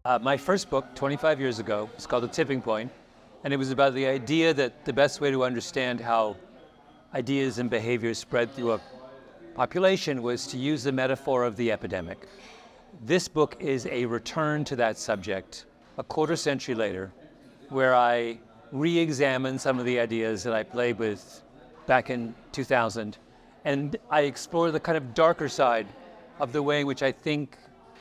My first book, 25 years ago, was called The Tipping Point, and it was about the idea that the best way to understand how ideas and behaviors spread through a population was to use the metaphor of the epidemic. This book is a return to that subject a quarter century later, where I re-examine some of the ideas that I played with back in 2000, and I explore the kind of darker side of the way in which I think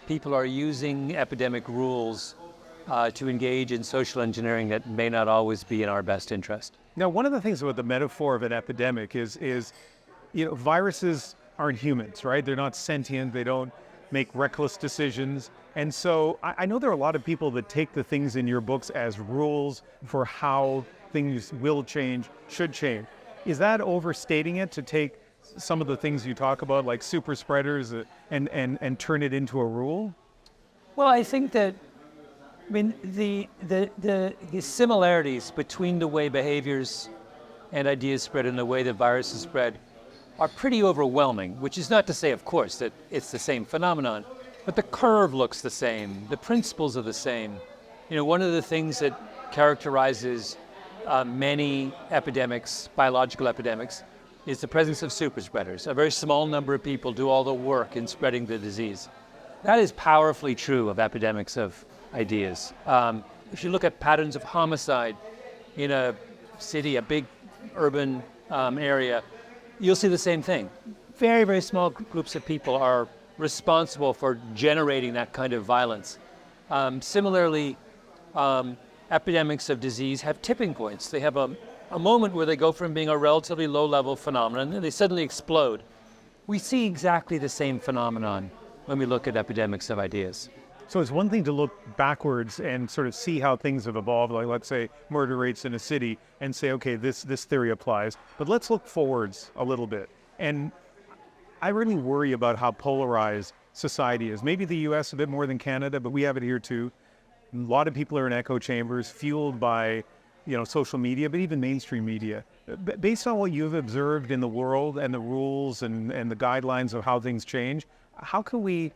people are using epidemic rules to engage in social engineering that may not always be in our best interest. Now, one of the things about the metaphor of an epidemic is viruses aren't humans, right? They're not sentient. They don't make reckless decisions. And so I know there are a lot of people that take the things in your books as rules for how things will change, should change. Is that overstating it to take some of the things you talk about, like super spreaders, and turn it into a rule? Well, I think that, the similarities between the way behaviors and ideas spread and the way that viruses spread are pretty overwhelming, which is not to say, of course, that it's the same phenomenon, but the curve looks the same, the principles are the same. One of the things that characterizes many epidemics, biological epidemics, is the presence of super spreaders. A very small number of people do all the work in spreading the disease. That is powerfully true of epidemics of ideas. If you look at patterns of homicide in a city, a big urban area, you'll see the same thing. Very, very small groups of people are responsible for generating that kind of violence. Similarly, epidemics of disease have tipping points. They have a moment where they go from being a relatively low-level phenomenon and they suddenly explode. We see exactly the same phenomenon when we look at epidemics of ideas. So it's one thing to look backwards and sort of see how things have evolved, like let's say murder rates in a city, and say, okay, this theory applies. But let's look forwards a little bit. And I really worry about how polarized society is. Maybe the US a bit more than Canada, but we have it here too. A lot of people are in echo chambers, fueled by social media, but even mainstream media. Based on what you've observed in the world and the rules and the guidelines of how things change, how can we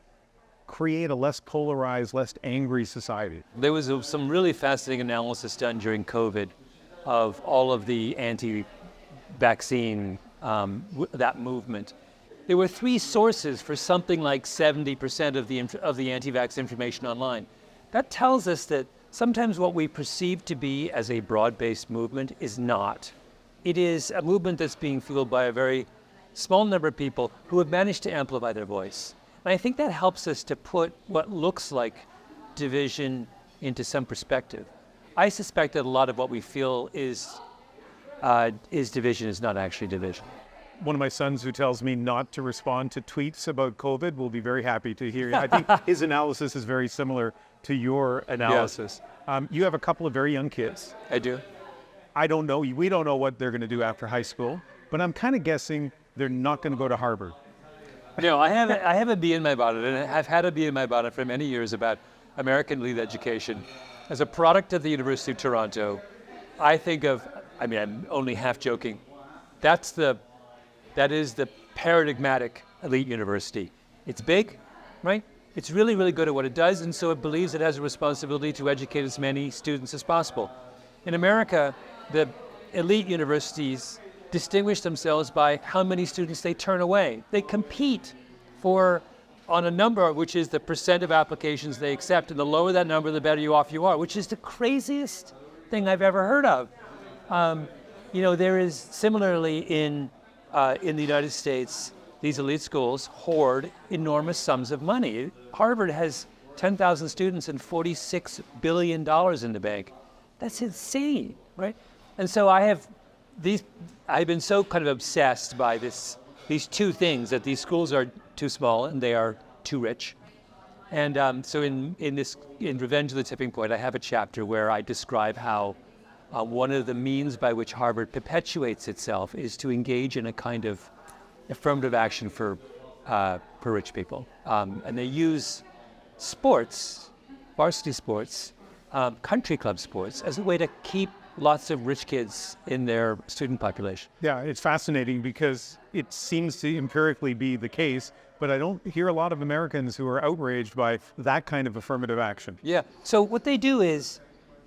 create a less polarized, less angry society? There was some really fascinating analysis done during COVID of all of the anti-vaccine, that movement. There were three sources for something like 70% of the anti-vax information online. That tells us that sometimes what we perceive to be as a broad-based movement is not. It is a movement that's being fueled by a very small number of people who have managed to amplify their voice. And I think that helps us to put what looks like division into some perspective. I suspect that a lot of what we feel is division is not actually division. One of my sons who tells me not to respond to tweets about COVID will be very happy to hear. I think his analysis is very similar to your analysis. Yes. You have a couple of very young kids. I do. I don't know. We don't know what they're going to do after high school, but I'm kind of guessing they're not going to go to Harvard. No, I have a bee in my bonnet, and I've had a bee in my bonnet for many years about American elite education. As a product of the University of Toronto, I think of, I'm only half joking, that is the paradigmatic elite university. It's big, right? It's really, really good at what it does, and so it believes it has a responsibility to educate as many students as possible. In America, the elite universities distinguish themselves by how many students they turn away. They compete on a number, which is the percent of applications they accept, and the lower that number, the better off you are, which is the craziest thing I've ever heard of. There is similarly in the United States, these elite schools hoard enormous sums of money. Harvard has 10,000 students and $46 billion in the bank. That's insane, right? And so I've been so kind of obsessed by these two things, that these schools are too small and they are too rich. And so in Revenge of the Tipping Point, I have a chapter where I describe how one of the means by which Harvard perpetuates itself is to engage in a kind of affirmative action for rich people. And they use sports, varsity sports, country club sports, as a way to keep lots of rich kids in their student population. Yeah, it's fascinating because it seems to empirically be the case, but I don't hear a lot of Americans who are outraged by that kind of affirmative action. Yeah. So what they do is,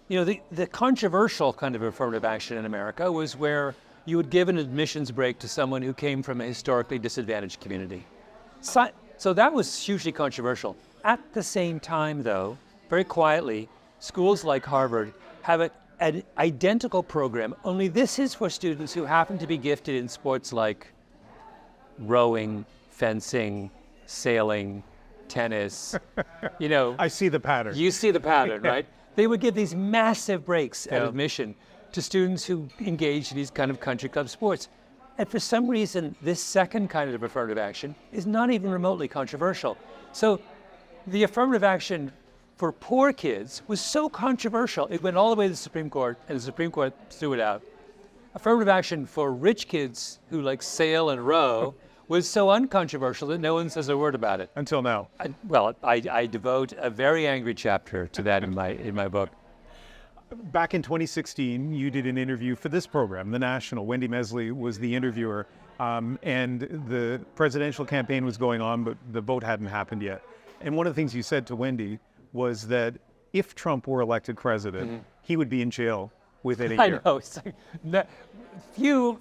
the controversial kind of affirmative action in America was where you would give an admissions break to someone who came from a historically disadvantaged community. So that was hugely controversial. At the same time, though, very quietly, schools like Harvard have an identical program, only this is for students who happen to be gifted in sports like rowing, fencing, sailing, tennis. I see the pattern. You see the pattern, right? They would give these massive breaks at Yeah. admission to students who engage in these kind of country club sports. And for some reason, this second kind of affirmative action is not even remotely controversial. So the affirmative action for poor kids was so controversial, it went all the way to the Supreme Court, and the Supreme Court threw it out. Affirmative action for rich kids who like sail and row was so uncontroversial that no one says a word about it. Until now. I devote a very angry chapter to that in my book. Back in 2016, you did an interview for this program, The National. Wendy Mesley was the interviewer, and the presidential campaign was going on, but the vote hadn't happened yet. And one of the things you said to Wendy was that if Trump were elected president, he would be in jail within a year. I know. It's like, few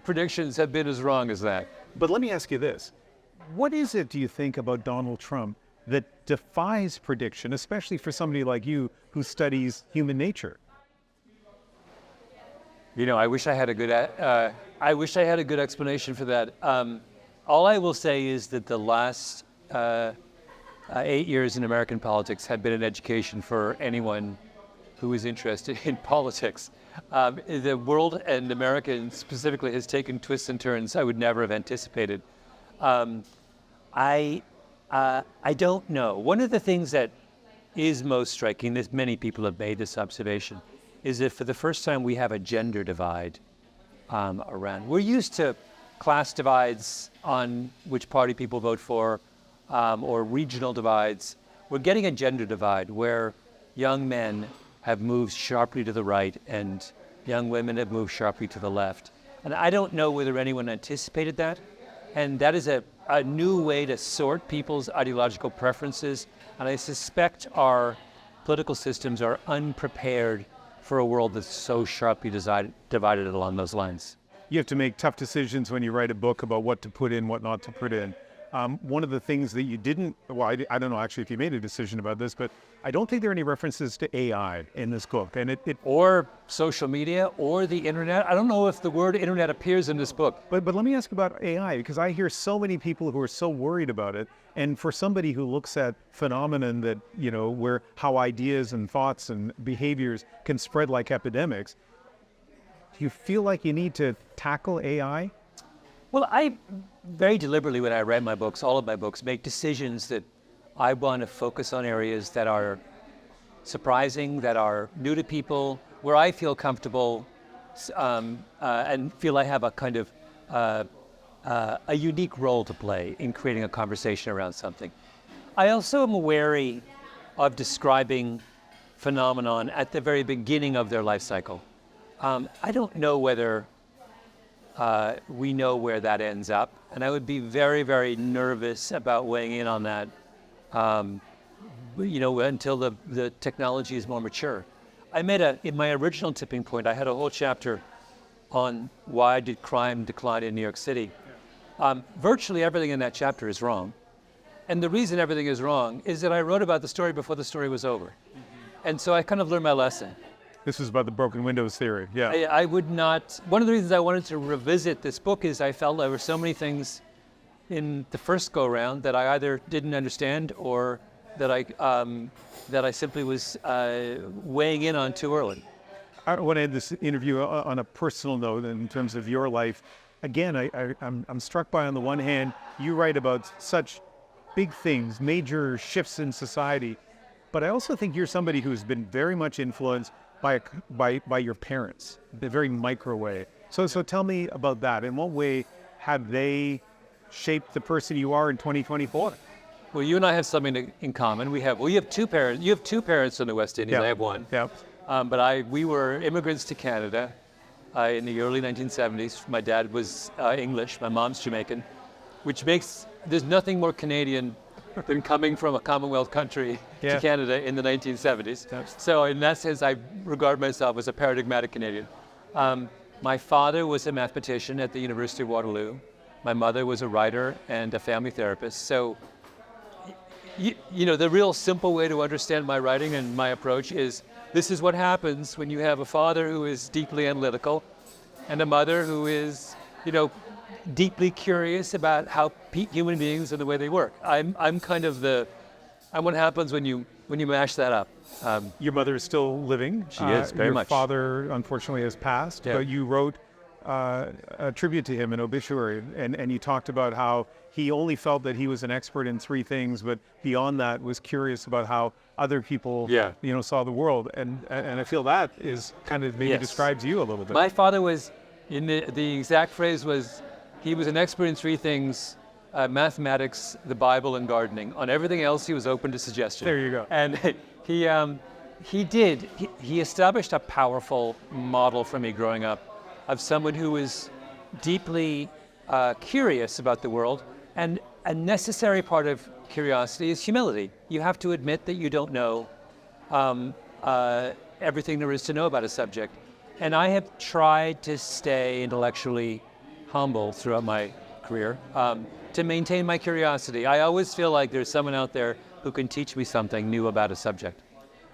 predictions have been as wrong as that. But let me ask you this. What is it, do you think, about Donald Trump that defies prediction, especially for somebody like you who studies human nature? I wish I had a good explanation for that. All I will say is that the last 8 years in American politics have been an education for anyone who is interested in politics. The world, and America specifically, has taken twists and turns I would never have anticipated. I don't know. One of the things that is most striking, that many people have made this observation, is that for the first time we have a gender divide around. We're used to class divides on which party people vote for, or regional divides. We're getting a gender divide where young men have moved sharply to the right and young women have moved sharply to the left. And I don't know whether anyone anticipated that. And that is a new way to sort people's ideological preferences. And I suspect our political systems are unprepared for a world that's so sharply divided along those lines. You have to make tough decisions when you write a book about what to put in, what not to put in. One of the things that you didn't, I don't know actually if you made a decision about this, but I don't think there are any references to AI in this book. And or social media or the internet. I don't know if the word internet appears in this book. But let me ask about AI, because I hear so many people who are so worried about it. And for somebody who looks at phenomenon that, where how ideas and thoughts and behaviors can spread like epidemics, do you feel like you need to tackle AI? Well, I very deliberately, when I write my books, all of my books, make decisions that I want to focus on areas that are surprising, that are new to people, where I feel comfortable and feel I have a kind of a unique role to play in creating a conversation around something. I also am wary of describing phenomenon at the very beginning of their life cycle. I don't know whether we know where that ends up, and I would be very, very nervous about weighing in on that, until the technology is more mature. In my original Tipping Point, I had a whole chapter on why did crime decline in New York City. Virtually everything in that chapter is wrong, and the reason everything is wrong is that I wrote about the story before the story was over, and so I kind of learned my lesson. This is about the broken windows theory, yeah. I would not, one of the reasons I wanted to revisit this book is I felt there were so many things in the first go-round that I either didn't understand or that I simply was weighing in on too early. I want to end this interview on a personal note in terms of your life. Again, I'm struck by, on the one hand, you write about such big things, major shifts in society, but I also think you're somebody who's been very much influenced by your parents, the very micro way. So tell me about that. In what way have they shaped the person you are in 2024? Well, you and I have something in common. You have two parents in the West Indies. Yeah. I have one. Yeah. We were immigrants to Canada in the early 1970s. My dad was English, my mom's Jamaican, which makes, there's nothing more Canadian than coming from a Commonwealth country to Canada in the 1970s. So in that sense, I regard myself as a paradigmatic Canadian. My father was a mathematician at the University of Waterloo. My mother was a writer and a family therapist. So, you know, the real simple way to understand my writing and my approach is this is what happens when you have a father who is deeply analytical and a mother who is, you know, deeply curious about how human beings and the way they work. I'm what happens when you mash that up. Your mother is still living. She is, very much. Your father, unfortunately, has passed, but you wrote a tribute to him, an obituary, and you talked about how he only felt that he was an expert in three things, but beyond that was curious about how other people, you know, saw the world. And I feel that is kind of maybe describes you a little bit. My father was, the exact phrase was, he was an expert in three things: mathematics, the Bible, and gardening. On everything else, he was open to suggestion. There you go. And he established a powerful model for me growing up of someone who was deeply curious about the world. And a necessary part of curiosity is humility. You have to admit that you don't know everything there is to know about a subject. And I have tried to stay intellectually humble throughout my career to maintain my curiosity. I always feel like there's someone out there who can teach me something new about a subject.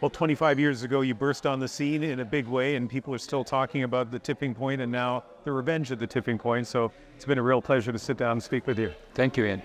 Well, 25 years ago, you burst on the scene in a big way, and people are still talking about the tipping point and now the revenge at the tipping point. So it's been a real pleasure to sit down and speak with you. Thank you, Ian.